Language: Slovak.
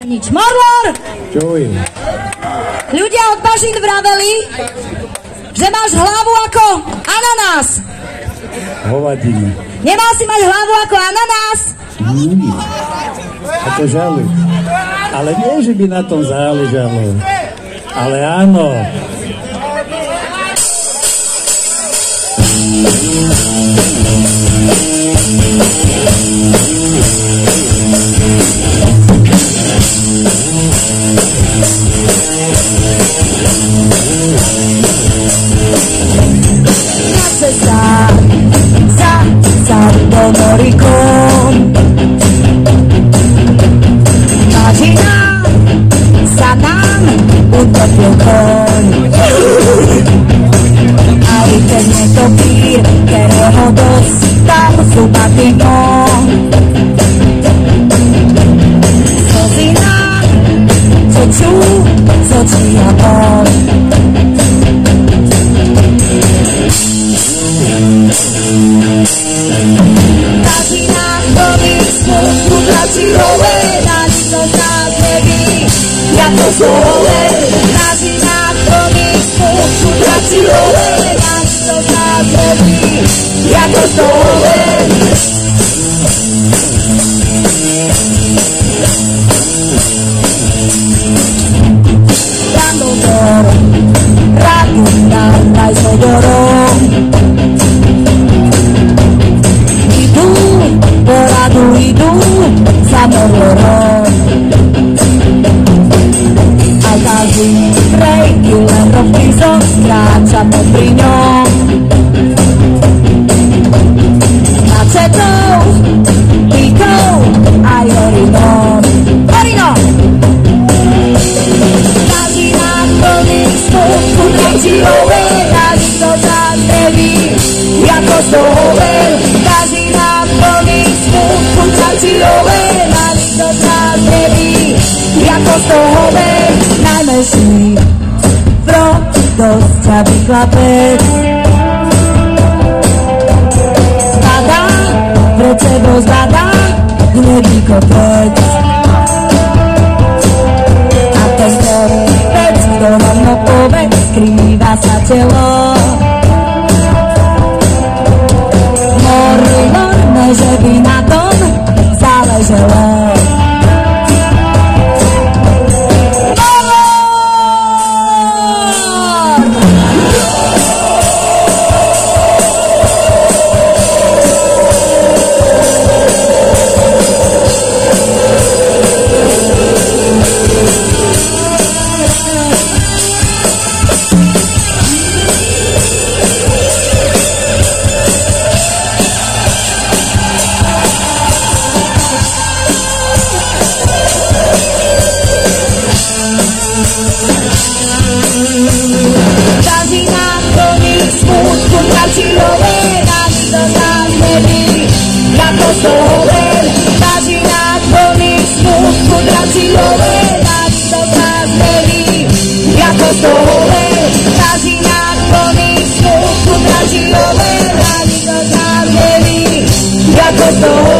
Nič. Mormor! Čuj. Ľudia od Bažín vraveli, že máš hlavu ako ananás. Hovadina. Nemal si mať hlavu ako ananás? A to žaluj. Ale nie, že by na tom záležalo. Ale áno. Do Morikon Bažina sa nám utopil koň aj ten netopír, ktorého dostal zubatý kon. Slzy nám tečú z očí a von. Bažina chodí smutku tlačilové, na nikto z nás neví, ako zole. Bažina chodí smutku tlačilové, na nikto z nás neví, ako zole. Dumbledore, Ragnar, Najsodorom idú za Mormorom. A každý prejky len rovný zon skráča popri ňom. Mačetou, píkou aj orinom. Orino! Každý nám plný smutku tlačilové, každý to nás neví, ako zole. Každý nám plný smutku tlačilové, na nikto z nás neví, ako stohové. Najmenší dosť ťavý chlapec spadá, pred sebou zbadá hnedý kopec. A ten kopec do hovno poved, skrýva sa telo. Mormor, že by na tom záleželo. Go